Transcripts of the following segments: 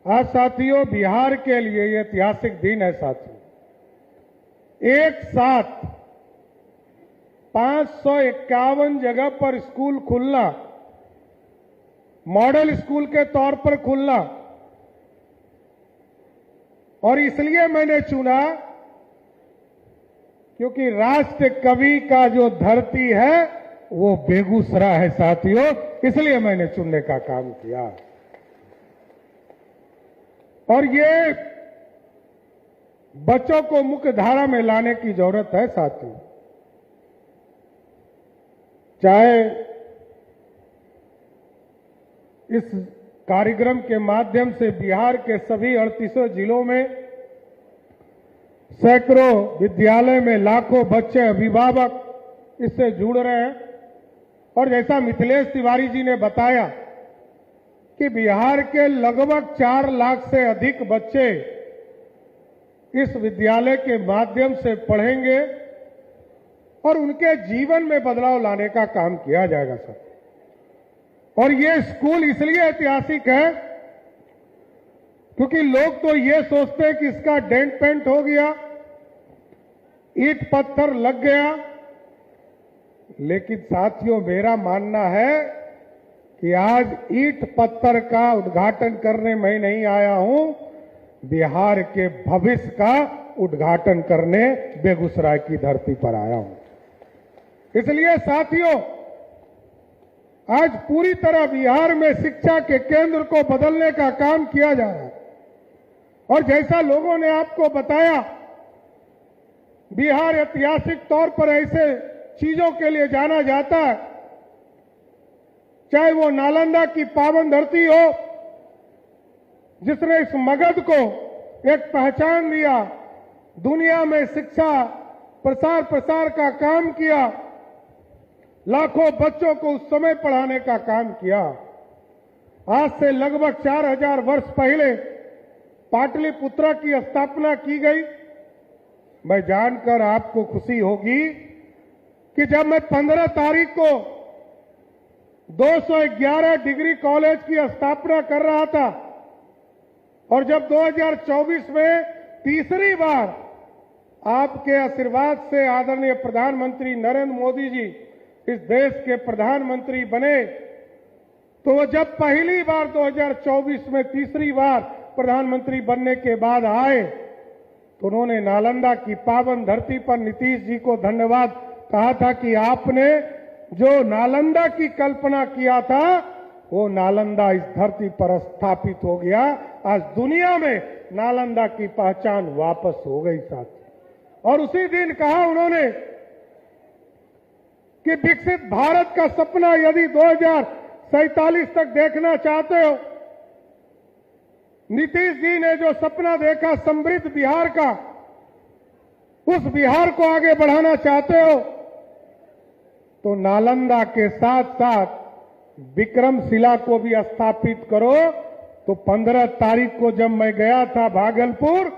आज साथियों बिहार के लिए ये ऐतिहासिक दिन है साथियों। एक साथ 551 जगह पर स्कूल खुलना, मॉडल स्कूल के तौर पर खुलना, और इसलिए मैंने चुना क्योंकि राष्ट्र कवि का जो धरती है वो बेगूसराय है साथियों, इसलिए मैंने चुनने का काम किया। और ये बच्चों को मुख्य धारा में लाने की जरूरत है साथियों। चाहे इस कार्यक्रम के माध्यम से बिहार के सभी 38 जिलों में सैकड़ों विद्यालय में लाखों बच्चे, अभिभावक इससे जुड़ रहे हैं, और जैसा मिथिलेश तिवारी जी ने बताया कि बिहार के लगभग 4 लाख से अधिक बच्चे इस विद्यालय के माध्यम से पढ़ेंगे और उनके जीवन में बदलाव लाने का काम किया जाएगा सर। और ये स्कूल इसलिए ऐतिहासिक है क्योंकि लोग तो ये सोचते हैं कि इसका डेंट पेंट हो गया, ईंट पत्थर लग गया, लेकिन साथियों मेरा मानना है कि आज ईंट पत्थर का उद्घाटन करने मैं नहीं आया हूं, बिहार के भविष्य का उद्घाटन करने बेगूसराय की धरती पर आया हूं। इसलिए साथियों आज पूरी तरह बिहार में शिक्षा के केंद्र को बदलने का काम किया जा रहा है। और जैसा लोगों ने आपको बताया, बिहार ऐतिहासिक तौर पर ऐसे चीजों के लिए जाना जाता है, चाहे वो नालंदा की पावन धरती हो जिसने इस मगध को एक पहचान दिया, दुनिया में शिक्षा प्रसार का काम किया, लाखों बच्चों को उस समय पढ़ाने का काम किया। आज से लगभग 4000 वर्ष पहले पाटलिपुत्र की स्थापना की गई। मैं जानकर आपको खुशी होगी कि जब मैं 15 तारीख को 211 डिग्री कॉलेज की स्थापना कर रहा था और जब 2024 में तीसरी बार आपके आशीर्वाद से आदरणीय प्रधानमंत्री नरेंद्र मोदी जी इस देश के प्रधानमंत्री बने, तो वो जब पहली बार 2024 में तीसरी बार प्रधानमंत्री बनने के बाद आए तो उन्होंने नालंदा की पावन धरती पर नीतीश जी को धन्यवाद कहा था कि आपने जो नालंदा की कल्पना किया था वो नालंदा इस धरती पर स्थापित हो गया। आज दुनिया में नालंदा की पहचान वापस हो गई साथ। और उसी दिन कहा उन्होंने कि विकसित भारत का सपना यदि 2047 तक देखना चाहते हो, नीतीश जी ने जो सपना देखा समृद्ध बिहार का, उस बिहार को आगे बढ़ाना चाहते हो तो नालंदा के साथ साथ विक्रमशिला को भी स्थापित करो। तो 15 तारीख को जब मैं गया था भागलपुर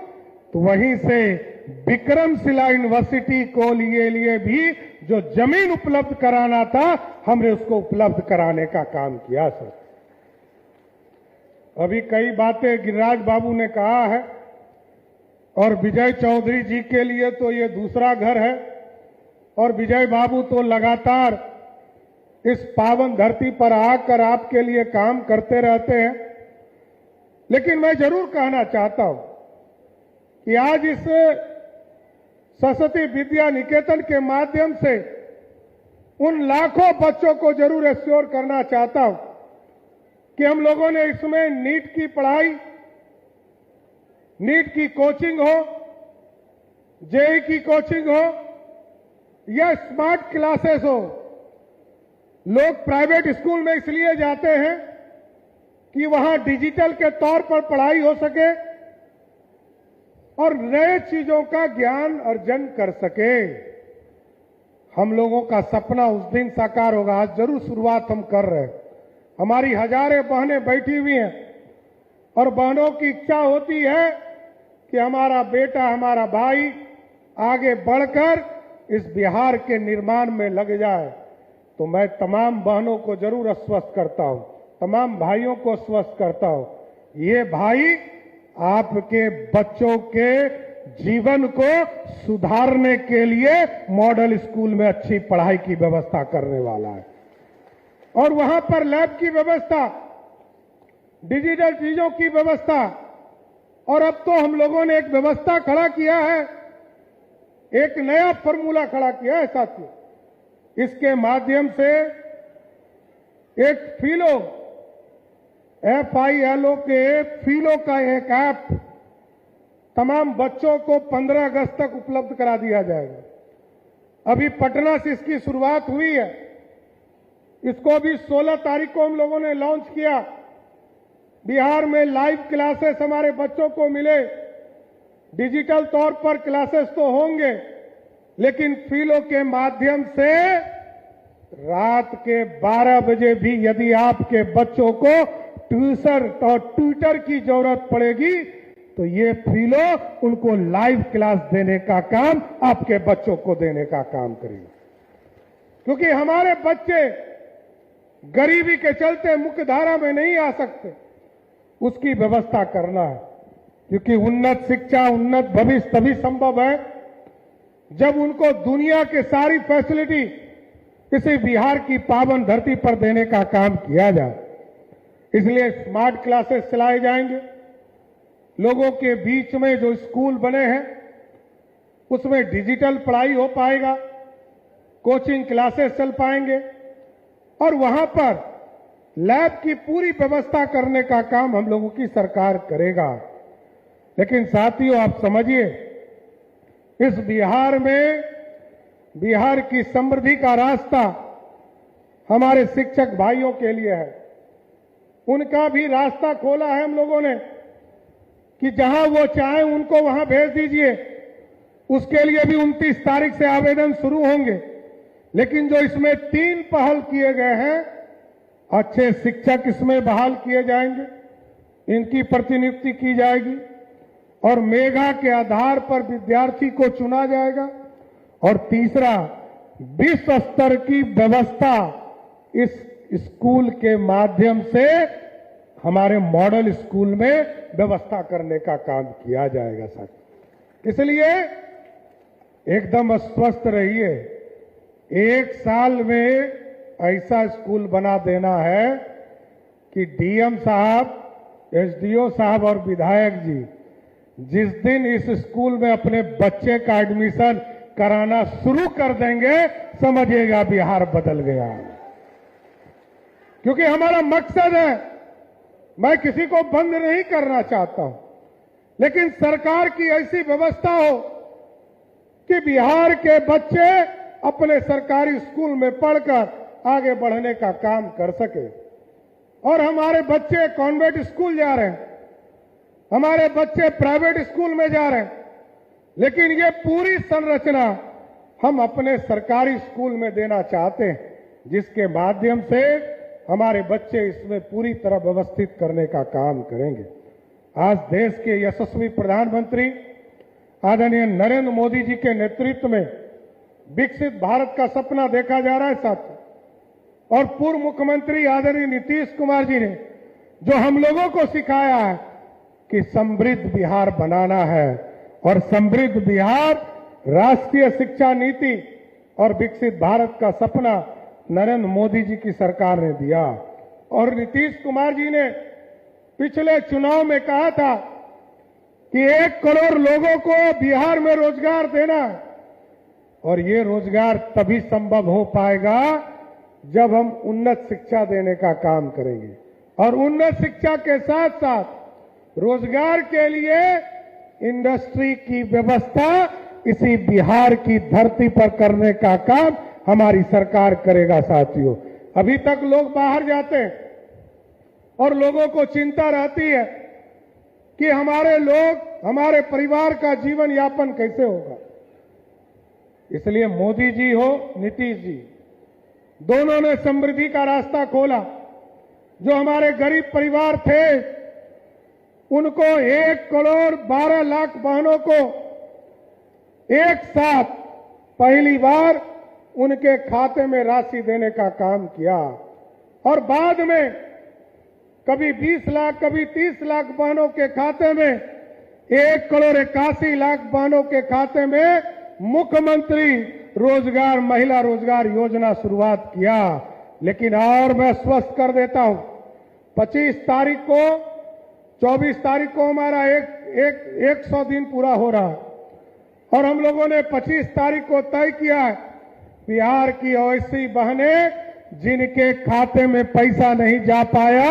तो वहीं से विक्रमशिला यूनिवर्सिटी को लिए भी जो जमीन उपलब्ध कराना था हमने उसको उपलब्ध कराने का काम किया सर। अभी कई बातें गिरिराज बाबू ने कहा है और विजय चौधरी जी के लिए तो ये दूसरा घर है और विजय बाबू तो लगातार इस पावन धरती पर आकर आपके लिए काम करते रहते हैं। लेकिन मैं जरूर कहना चाहता हूं कि आज इस सरस्वती विद्या निकेतन के माध्यम से उन लाखों बच्चों को जरूर एश्योर करना चाहता हूं कि हम लोगों ने इसमें नीट की पढ़ाई, नीट की कोचिंग हो, जेईई की कोचिंग हो या स्मार्ट क्लासेस हो। लोग प्राइवेट स्कूल में इसलिए जाते हैं कि वहां डिजिटल के तौर पर पढ़ाई हो सके और नए चीजों का ज्ञान अर्जन कर सके। हम लोगों का सपना उस दिन साकार होगा। आज जरूर शुरुआत हम कर रहे हैं। हमारी हजारों बहनें बैठी हुई हैं और बहनों की इच्छा होती है कि हमारा बेटा, हमारा भाई आगे बढ़कर इस बिहार के निर्माण में लग जाए। तो मैं तमाम बहनों को जरूर आश्वस्त करता हूं, तमाम भाइयों को आश्वस्त करता हूं ये भाई आपके बच्चों के जीवन को सुधारने के लिए मॉडल स्कूल में अच्छी पढ़ाई की व्यवस्था करने वाला है और वहां पर लैब की व्यवस्था, डिजिटल चीजों की व्यवस्था, और अब तो हम लोगों ने एक व्यवस्था खड़ा किया है, एक नया फॉर्मूला खड़ा किया है साथियों। इसके माध्यम से एक फीलो, FILO के फीलो का एक ऐप तमाम बच्चों को 15 अगस्त तक उपलब्ध करा दिया जाएगा। अभी पटना से इसकी शुरुआत हुई है, इसको अभी 16 तारीख को हम लोगों ने लॉन्च किया। बिहार में लाइव क्लासेस हमारे बच्चों को मिले, डिजिटल तौर पर क्लासेस तो होंगे, लेकिन फीलो के माध्यम से रात के 12 बजे भी यदि आपके बच्चों को ट्यूशन और ट्विटर की जरूरत पड़ेगी तो ये फीलो उनको लाइव क्लास देने का काम, आपके बच्चों को देने का काम करेगा। क्योंकि हमारे बच्चे गरीबी के चलते मुख्य धारा में नहीं आ सकते, उसकी व्यवस्था करना है। क्योंकि उन्नत शिक्षा, उन्नत भविष्य तभी संभव है जब उनको दुनिया के सारी फैसिलिटी इसी बिहार की पावन धरती पर देने का काम किया जाए। इसलिए स्मार्ट क्लासेस चलाए जाएंगे। लोगों के बीच में जो स्कूल बने हैं उसमें डिजिटल पढ़ाई हो पाएगा, कोचिंग क्लासेस चल पाएंगे और वहां पर लैब की पूरी व्यवस्था करने का काम हम लोगों की सरकार करेगा। लेकिन साथियों, आप समझिए, इस बिहार में बिहार की समृद्धि का रास्ता हमारे शिक्षक भाइयों के लिए है। उनका भी रास्ता खोला है हम लोगों ने कि जहां वो चाहें उनको वहां भेज दीजिए। उसके लिए भी 29 तारीख से आवेदन शुरू होंगे। लेकिन जो इसमें 3 पहल किए गए हैं, अच्छे शिक्षक इसमें बहाल किए जाएंगे, इनकी प्रतिनियुक्ति की जाएगी और मेधा के आधार पर विद्यार्थी को चुना जाएगा। और तीसरा, विश्व स्तर की व्यवस्था इस स्कूल के माध्यम से हमारे मॉडल स्कूल में व्यवस्था करने का काम किया जाएगा साथ। इसलिए एकदम स्वस्थ रहिए। 1 साल में ऐसा स्कूल बना देना है कि डीएम साहब, एसडीओ साहब और विधायक जी जिस दिन इस स्कूल में अपने बच्चे का एडमिशन कराना शुरू कर देंगे, समझिएगा बिहार बदल गया। क्योंकि हमारा मकसद है, मैं किसी को बंद नहीं करना चाहता हूं, लेकिन सरकार की ऐसी व्यवस्था हो कि बिहार के बच्चे अपने सरकारी स्कूल में पढ़कर आगे बढ़ने का काम कर सके। और हमारे बच्चे कॉन्वेंट स्कूल जा रहे हैं, हमारे बच्चे प्राइवेट स्कूल में जा रहे हैं, लेकिन ये पूरी संरचना हम अपने सरकारी स्कूल में देना चाहते हैं, जिसके माध्यम से हमारे बच्चे इसमें पूरी तरह व्यवस्थित करने का काम करेंगे। आज देश के यशस्वी प्रधानमंत्री आदरणीय नरेंद्र मोदी जी के नेतृत्व में विकसित भारत का सपना देखा जा रहा है साथियों। और पूर्व मुख्यमंत्री आदरणीय नीतीश कुमार जी ने जो हम लोगों को सिखाया है कि समृद्ध बिहार बनाना है, और समृद्ध बिहार राष्ट्रीय शिक्षा नीति और विकसित भारत का सपना नरेंद्र मोदी जी की सरकार ने दिया। और नीतीश कुमार जी ने पिछले चुनाव में कहा था कि 1 करोड़ लोगों को बिहार में रोजगार देना है, और ये रोजगार तभी संभव हो पाएगा जब हम उन्नत शिक्षा देने का काम करेंगे। और उन्नत शिक्षा के साथ साथ रोजगार के लिए इंडस्ट्री की व्यवस्था इसी बिहार की धरती पर करने का काम हमारी सरकार करेगा साथियों। अभी तक लोग बाहर जाते हैं और लोगों को चिंता रहती है कि हमारे लोग, हमारे परिवार का जीवन यापन कैसे होगा। इसलिए मोदी जी हो, नीतीश जी, दोनों ने समृद्धि का रास्ता खोला। जो हमारे गरीब परिवार थे उनको 1 करोड़ 12 लाख बहनों को एक साथ पहली बार उनके खाते में राशि देने का काम किया। और बाद में कभी 20 लाख, कभी 30 लाख बहनों के खाते में, 1,81,00,000 बहनों के खाते में मुख्यमंत्री रोजगार, महिला रोजगार योजना शुरुआत किया। लेकिन और मैं स्पष्ट कर देता हूं, 25 तारीख को, 24 तारीख को हमारा 100 दिन पूरा हो रहा है और हम लोगों ने 25 तारीख को तय किया है, बिहार की ऐसी बहनें जिनके खाते में पैसा नहीं जा पाया,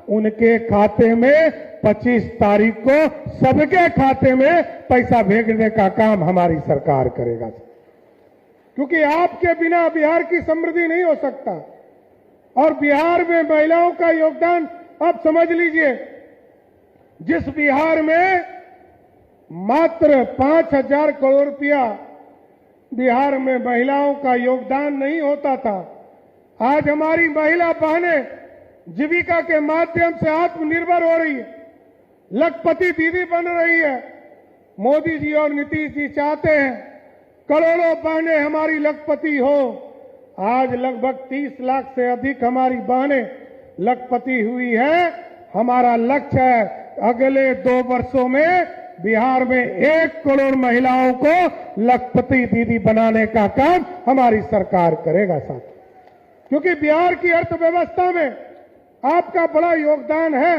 उनके खाते में 25 तारीख को सबके खाते में पैसा भेजने का काम हमारी सरकार करेगा। क्योंकि आपके बिना बिहार की समृद्धि नहीं हो सकता। और बिहार में महिलाओं का योगदान आप समझ लीजिए, जिस बिहार में मात्र 5,000 करोड़ रुपया बिहार में महिलाओं का योगदान नहीं होता था, आज हमारी महिला बहनें जीविका के माध्यम से आत्मनिर्भर हो रही है, लखपति दीदी बन रही है। मोदी जी और नीतीश जी चाहते हैं करोड़ों बहनें हमारी लखपति हो। आज लगभग 30 लाख से अधिक हमारी बहनें लखपति हुई है। हमारा लक्ष्य है अगले 2 वर्षों में बिहार में 1 करोड़ महिलाओं को लखपति दीदी बनाने का काम हमारी सरकार करेगा साथ। क्योंकि बिहार की अर्थव्यवस्था में आपका बड़ा योगदान है।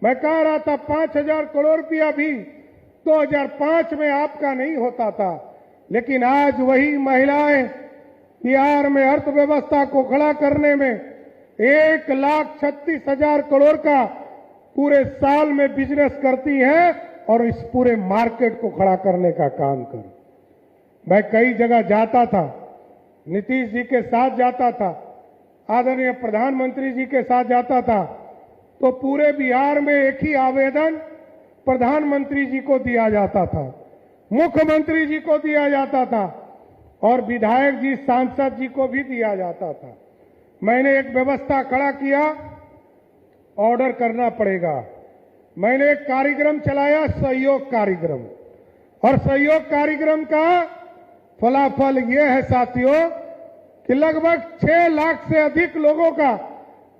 मैं कह रहा था 5,000 करोड़ रुपया भी 2005 में आपका नहीं होता था, लेकिन आज वही महिलाएं बिहार में अर्थव्यवस्था को खड़ा करने में 1,36,000 करोड़ का पूरे साल में बिजनेस करती हैं और इस पूरे मार्केट को खड़ा करने का काम कर। मैं कई जगह जाता था, नीतीश जी के साथ जाता था, आदरणीय प्रधानमंत्री जी के साथ जाता था, तो पूरे बिहार में एक ही आवेदन प्रधानमंत्री जी को दिया जाता था, मुख्यमंत्री जी को दिया जाता था और विधायक जी, सांसद जी को भी दिया जाता था। मैंने एक व्यवस्था खड़ा किया, ऑर्डर करना पड़ेगा। मैंने एक कार्यक्रम चलाया, सहयोग कार्यक्रम, और सहयोग कार्यक्रम का फलाफल ये है साथियों कि लगभग 6 लाख से अधिक लोगों का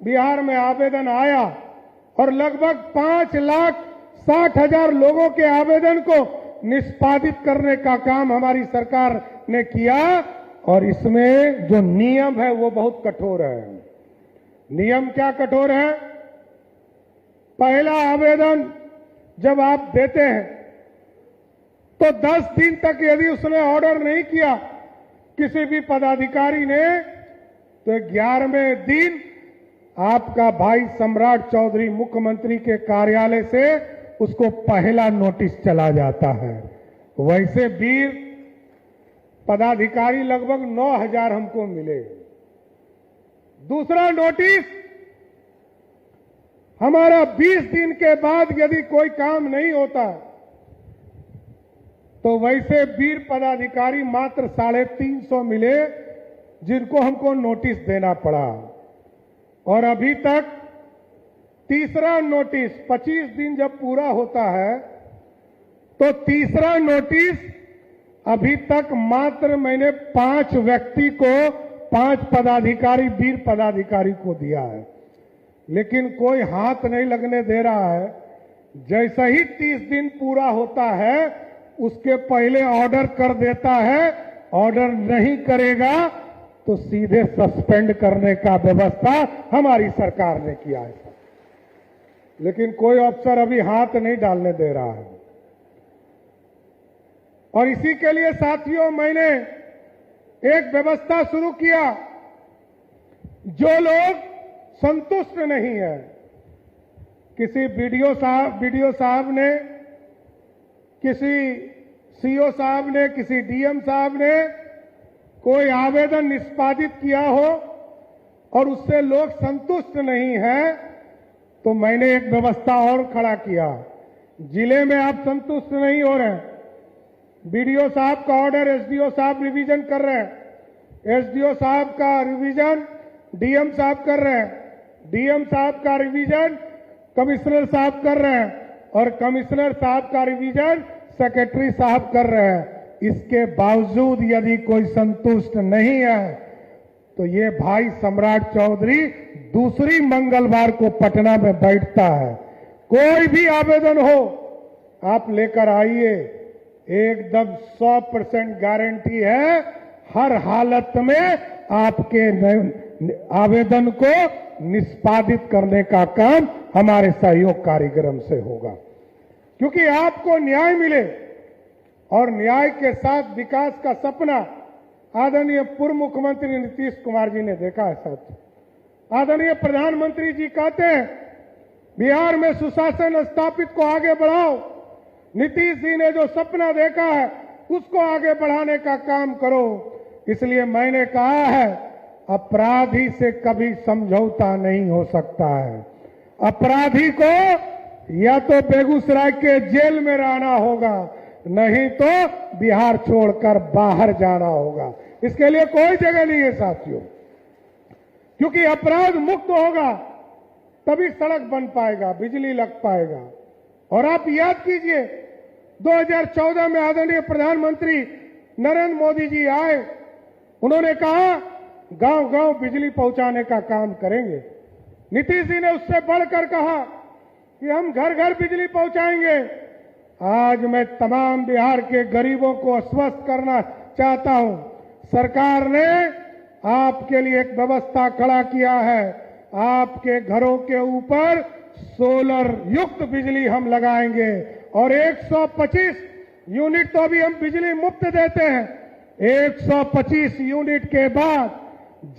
बिहार में आवेदन आया और लगभग 5,60,000 लोगों के आवेदन को निष्पादित करने का काम हमारी सरकार ने किया। और इसमें जो नियम है वो बहुत कठोर है। नियम क्या कठोर है? पहला आवेदन जब आप देते हैं तो 10 दिन तक यदि उसने ऑर्डर नहीं किया किसी भी पदाधिकारी ने, तो 11वें दिन आपका भाई सम्राट चौधरी मुख्यमंत्री के कार्यालय से उसको पहला नोटिस चला जाता है। वैसे वीर पदाधिकारी लगभग 9,000 हमको मिले। दूसरा नोटिस हमारा 20 दिन के बाद यदि कोई काम नहीं होता तो वैसे वीर पदाधिकारी मात्र 350 मिले जिनको हमको नोटिस देना पड़ा। और अभी तक तीसरा नोटिस 25 दिन जब पूरा होता है तो तीसरा नोटिस अभी तक मात्र मैंने 5 व्यक्ति को, 5 पदाधिकारी, वीर पदाधिकारी को दिया है, लेकिन कोई हाथ नहीं लगने दे रहा है। जैसे ही 30 दिन पूरा होता है उसके पहले ऑर्डर कर देता है, ऑर्डर नहीं करेगा तो सीधे सस्पेंड करने का व्यवस्था हमारी सरकार ने किया है। लेकिन कोई अफसर अभी हाथ नहीं डालने दे रहा है। और इसी के लिए साथियों मैंने एक व्यवस्था शुरू किया। जो लोग संतुष्ट नहीं है, किसी बीडीओ साहब ने, किसी सीओ साहब ने, किसी डीएम साहब ने कोई आवेदन निष्पादित किया हो और उससे लोग संतुष्ट नहीं है, तो मैंने एक व्यवस्था और खड़ा किया। जिले में आप संतुष्ट नहीं हो रहे हैं, बीडीओ साहब का ऑर्डर एसडीओ साहब रिवीजन कर रहे हैं, एसडीओ साहब का रिवीजन डीएम साहब कर रहे हैं, डीएम साहब का रिवीजन कमिश्नर साहब कर रहे हैं और कमिश्नर साहब का रिवीजन सेक्रेटरी साहब कर रहे हैं। इसके बावजूद यदि कोई संतुष्ट नहीं है तो ये भाई सम्राट चौधरी दूसरी मंगलवार को पटना में बैठता है। कोई भी आवेदन हो आप लेकर आइए, एकदम 100% गारंटी है, हर हालत में आपके आवेदन को निष्पादित करने का काम हमारे सहयोग कार्यक्रम से होगा, क्योंकि आपको न्याय मिले और न्याय के साथ विकास का सपना आदरणीय पूर्व मुख्यमंत्री नीतीश कुमार जी ने देखा है। साथ आदरणीय प्रधानमंत्री जी कहते हैं बिहार में सुशासन स्थापित को आगे बढ़ाओ। नीतीश जी ने जो सपना देखा है उसको आगे बढ़ाने का काम करो। इसलिए मैंने कहा है अपराधी से कभी समझौता नहीं हो सकता है। अपराधी को या तो बेगूसराय के जेल में रहना होगा, नहीं तो बिहार छोड़कर बाहर जाना होगा। इसके लिए कोई जगह नहीं है साथियों, क्योंकि अपराध मुक्त होगा तभी सड़क बन पाएगा, बिजली लग पाएगा। और आप याद कीजिए 2014 में आदरणीय प्रधानमंत्री नरेंद्र मोदी जी आए, उन्होंने कहा गांव गांव बिजली पहुंचाने का काम करेंगे। नीतीश जी ने उससे बढ़कर कहा कि हम घर घर बिजली पहुंचाएंगे। आज मैं तमाम बिहार के गरीबों को आश्वस्त करना चाहता हूं, सरकार ने आपके लिए एक व्यवस्था खड़ा किया है। आपके घरों के ऊपर सोलर युक्त बिजली हम लगाएंगे और 125 यूनिट तो अभी हम बिजली मुफ्त देते हैं। 125 यूनिट के बाद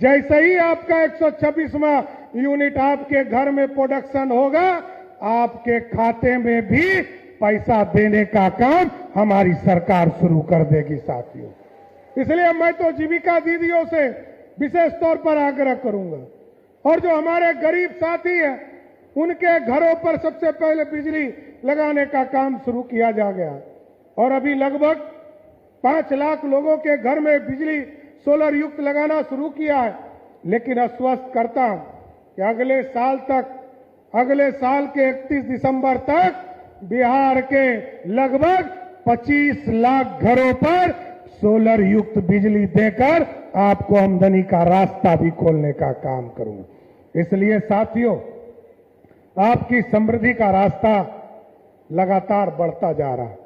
जैसे ही आपका 126वां यूनिट आपके घर में प्रोडक्शन होगा, आपके खाते में भी पैसा देने का काम हमारी सरकार शुरू कर देगी साथियों। इसलिए मैं तो जीविका दीदियों से विशेष तौर पर आग्रह करूंगा, और जो हमारे गरीब साथी हैं उनके घरों पर सबसे पहले बिजली लगाने का काम शुरू किया जा गया। और अभी लगभग 5 लाख लोगों के घर में बिजली सोलर युक्त लगाना शुरू किया है। लेकिन आश्वस्त करता हूं कि अगले साल के 31 दिसंबर तक बिहार के लगभग 25 लाख घरों पर सोलर युक्त बिजली देकर आपको आमदनी का रास्ता भी खोलने का काम करूंगा। इसलिए साथियों, आपकी समृद्धि का रास्ता लगातार बढ़ता जा रहा है।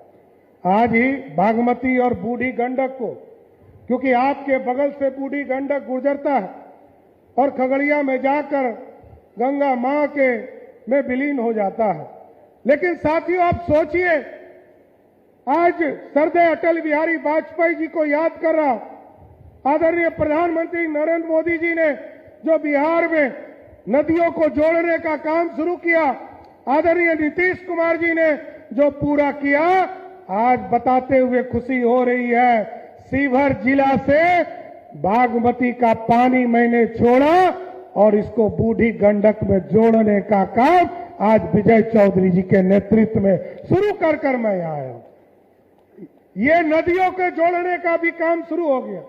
आज ही बागमती और बूढ़ी गंडक को, क्योंकि आपके बगल से बूढ़ी गंडक गुजरता है और खगड़िया में जाकर गंगा मां के में विलीन हो जाता है। लेकिन साथियों, आप सोचिए, आज सरदे अटल बिहारी वाजपेयी जी को याद कर रहा, आदरणीय प्रधानमंत्री नरेंद्र मोदी जी ने जो बिहार में नदियों को जोड़ने का काम शुरू किया, आदरणीय नीतीश कुमार जी ने जो पूरा किया, आज बताते हुए खुशी हो रही है। सीवर जिला से बागमती का पानी मैंने छोड़ा और इसको बूढ़ी गंडक में जोड़ने का काम आज विजय चौधरी जी के नेतृत्व में शुरू कर मैं आया। ये नदियों के जोड़ने का भी काम शुरू हो गया।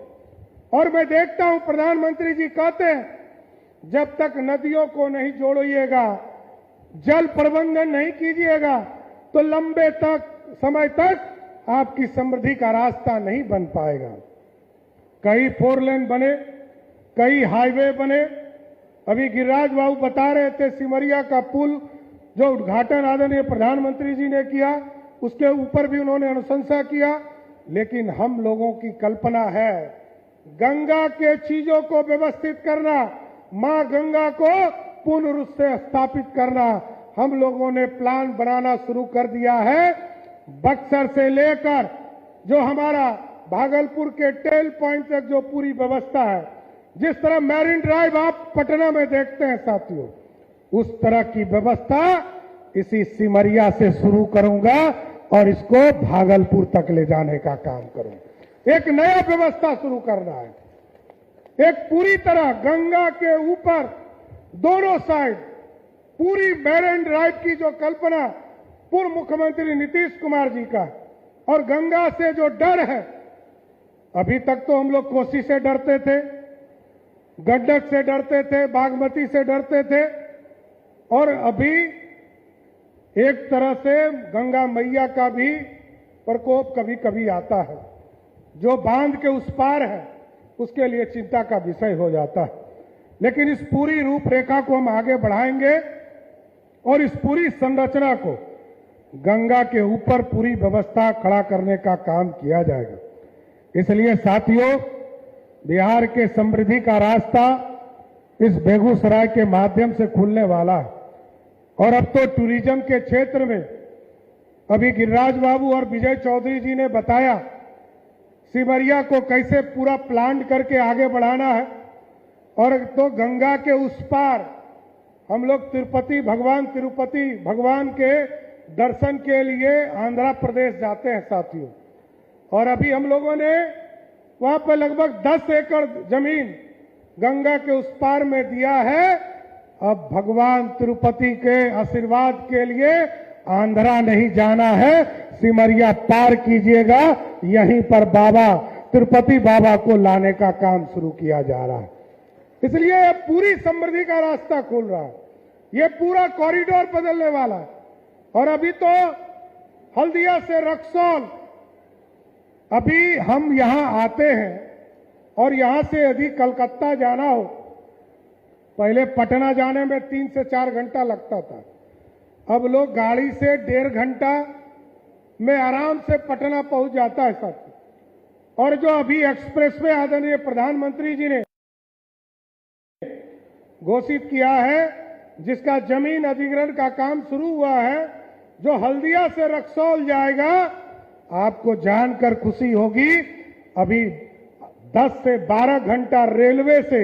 और मैं देखता हूं प्रधानमंत्री जी कहते हैं जब तक नदियों को नहीं जोड़िएगा, जल प्रबंधन नहीं कीजिएगा, तो लंबे समय तक आपकी समृद्धि का रास्ता नहीं बन पाएगा। कई 4 लेन बने, कई हाईवे बने। अभी गिरिराज बाबू बता रहे थे सिमरिया का पुल जो उद्घाटन आदरणीय प्रधानमंत्री जी ने किया, उसके ऊपर भी उन्होंने अनुशंसा किया। लेकिन हम लोगों की कल्पना है गंगा के चीजों को व्यवस्थित करना, मां गंगा को पूर्ण रूप से स्थापित करना। हम लोगों ने प्लान बनाना शुरू कर दिया है। बक्सर से लेकर जो हमारा भागलपुर के टेल पॉइंट तक जो पूरी व्यवस्था है, जिस तरह मैरिन ड्राइव आप पटना में देखते हैं साथियों, उस तरह की व्यवस्था इसी सिमरिया से शुरू करूंगा और इसको भागलपुर तक ले जाने का काम करूंगा। एक नया व्यवस्था शुरू करना है। एक पूरी तरह गंगा के ऊपर दोनों साइड पूरी मैरिन ड्राइव की जो कल्पना पूर्व मुख्यमंत्री नीतीश कुमार जी का, और गंगा से जो डर है, अभी तक तो हम लोग कोसी से डरते थे, गंडक से डरते थे, बागमती से डरते थे, और अभी एक तरह से गंगा मैया का भी प्रकोप कभी कभी आता है। जो बांध के उस पार है, उसके लिए चिंता का विषय हो जाता है। लेकिन इस पूरी रूपरेखा को हम आगे बढ़ाएंगे और इस पूरी संरचना को गंगा के ऊपर पूरी व्यवस्था खड़ा करने का काम किया जाएगा। इसलिए साथियों, बिहार के समृद्धि का रास्ता इस बेगूसराय के माध्यम से खुलने वाला है। और अब तो टूरिज्म के क्षेत्र में अभी गिरिराज बाबू और विजय चौधरी जी ने बताया सिमरिया को कैसे पूरा प्लान करके आगे बढ़ाना है। और तो गंगा के उस पार हम लोग तिरुपति भगवान के दर्शन के लिए आंध्र प्रदेश जाते हैं साथियों। और अभी हम लोगों ने वहां पर लगभग 10 एकड़ जमीन गंगा के उस पार में दिया है। अब भगवान तिरुपति के आशीर्वाद के लिए आंध्रा नहीं जाना है, सिमरिया पार कीजिएगा। यहीं पर बाबा तिरुपति बाबा को लाने का काम शुरू किया जा रहा है। इसलिए यह पूरी समृद्धि का रास्ता खुल रहा है, ये पूरा कॉरिडोर बदलने वाला है। और अभी तो हल्दिया से रक्सौल, अभी हम यहां आते हैं और यहां से यदि कलकत्ता जाना हो, पहले पटना जाने में 3 से 4 घंटा लगता था, अब लोग गाड़ी से 1.5 घंटा में आराम से पटना पहुंच जाता है साथियों। और जो अभी एक्सप्रेस वे आदरणीय प्रधानमंत्री जी ने घोषित किया है, जिसका जमीन अधिग्रहण का काम शुरू हुआ है, जो हल्दिया से रक्सौल जाएगा, आपको जानकर खुशी होगी। अभी 10 से 12 घंटा रेलवे से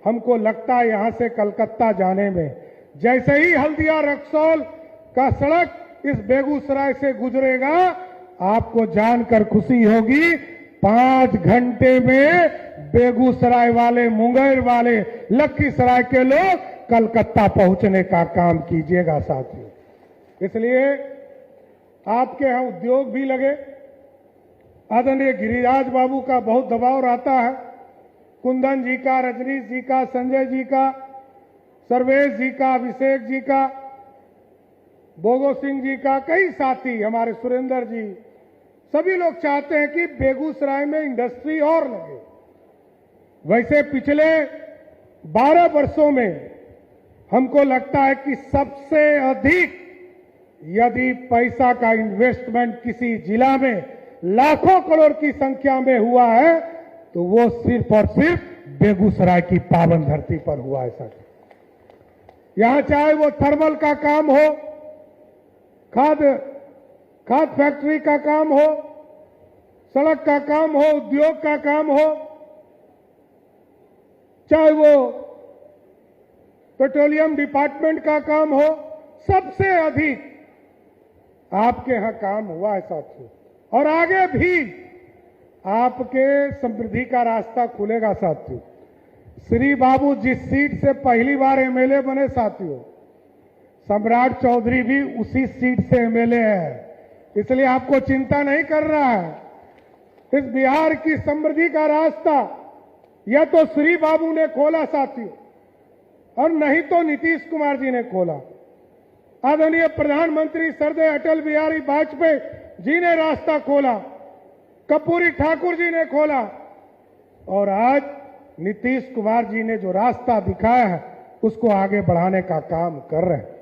हमको लगता है यहां से कलकत्ता जाने में। जैसे ही हल्दिया रक्सौल का सड़क इस बेगूसराय से गुजरेगा, आपको जानकर खुशी होगी 5 घंटे में बेगूसराय वाले, मुंगेर वाले, लखीसराय के लोग कलकत्ता पहुंचने का काम कीजिएगा साथियों। इसलिए आपके यहां उद्योग भी लगे। आदरणीय गिरिराज बाबू का बहुत दबाव रहता है, कुंदन जी का, रजनीश जी का, संजय जी का, सर्वेश जी का, अभिषेक जी का, बोगो सिंह जी का, कई साथी हमारे सुरेंद्र जी, सभी लोग चाहते हैं कि बेगूसराय में इंडस्ट्री और लगे। वैसे पिछले 12 वर्षों में हमको लगता है कि सबसे अधिक यदि पैसा का इन्वेस्टमेंट किसी जिला में लाखों करोड़ की संख्या में हुआ है, तो वो सिर्फ और सिर्फ बेगूसराय की पावन धरती पर हुआ है सर। यहां चाहे वो थर्मल का काम हो, खाद फैक्ट्री का काम हो, सड़क का काम हो, उद्योग का काम हो, चाहे वो पेट्रोलियम डिपार्टमेंट का काम हो, सबसे अधिक आपके यहां काम हुआ है साथियों। और आगे भी आपके समृद्धि का रास्ता खुलेगा साथियों। श्री बाबू जिस सीट से पहली बार एमएलए बने साथियों, सम्राट चौधरी भी उसी सीट से एमएलए है। इसलिए आपको चिंता नहीं कर रहा है। इस बिहार की समृद्धि का रास्ता या तो श्री बाबू ने खोला साथियों, और नहीं तो नीतीश कुमार जी ने खोला। आदरणीय प्रधानमंत्री श्रद्धेय अटल बिहारी वाजपेयी जी ने रास्ता खोला, कर्पूरी ठाकुर जी ने खोला, और आज नीतीश कुमार जी ने जो रास्ता दिखाया है उसको आगे बढ़ाने का काम कर रहे हैं।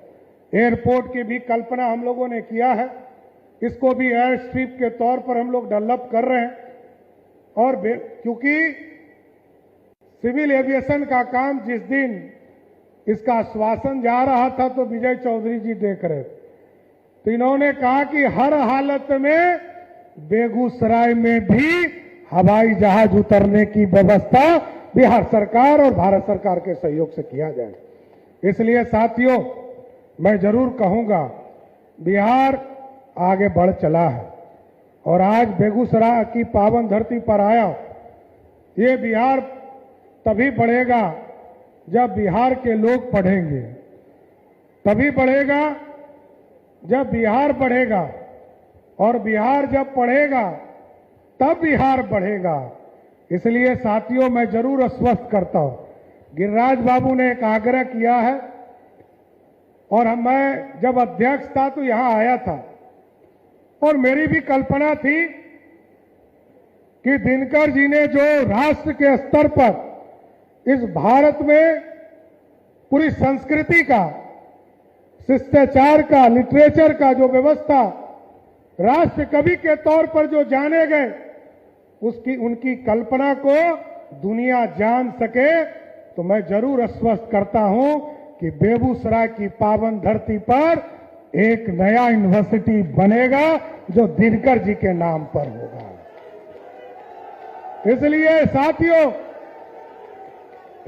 एयरपोर्ट की भी कल्पना हम लोगों ने किया है, इसको भी एयर स्ट्रिप के तौर पर हम लोग डेवलप कर रहे हैं। और क्योंकि सिविल एविएशन का काम जिस दिन इसका आश्वासन जा रहा था तो विजय चौधरी जी देख रहे थे, तो इन्होंने कहा कि हर हालत में बेगूसराय में भी हवाई जहाज उतरने की व्यवस्था बिहार सरकार और भारत सरकार के सहयोग से किया जाए। इसलिए साथियों, मैं जरूर कहूंगा बिहार आगे बढ़ चला है और आज बेगूसराय की पावन धरती पर आया। ये बिहार तभी बढ़ेगा जब बिहार के लोग पढ़ेंगे, तभी बढ़ेगा जब बिहार बढ़ेगा, और बिहार जब पढ़ेगा तब बिहार बढ़ेगा। इसलिए साथियों, मैं जरूर आश्वस्त करता हूं, गिरिराज बाबू ने एक आग्रह किया है, और मैं जब अध्यक्ष था तो यहां आया था और मेरी भी कल्पना थी कि दिनकर जी ने जो राष्ट्र के स्तर पर इस भारत में पूरी संस्कृति का, शिष्टाचार का, लिटरेचर का जो व्यवस्था राष्ट्र कवि के तौर पर जो जाने गए, उसकी उनकी कल्पना को दुनिया जान सके, तो मैं जरूर आश्वस्त करता हूं कि बेगूसराय की पावन धरती पर एक नया यूनिवर्सिटी बनेगा जो दिनकर जी के नाम पर होगा। इसलिए साथियों,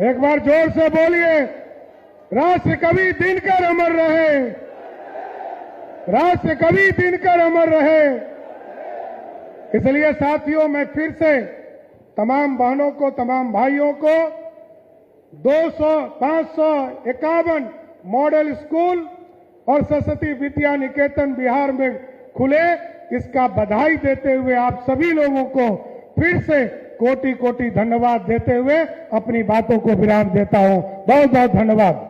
एक बार जोर से बोलिए, राष्ट्र कवि दिनकर अमर रहे, राष्ट्र कवि दिनकर अमर रहे। इसलिए साथियों, मैं फिर से तमाम बहनों को, तमाम भाइयों को 551 मॉडल स्कूल और सरस्वती विद्या निकेतन बिहार में खुले, इसका बधाई देते हुए आप सभी लोगों को फिर से कोटि कोटि धन्यवाद देते हुए अपनी बातों को विराम देता हूं। बहुत बहुत धन्यवाद।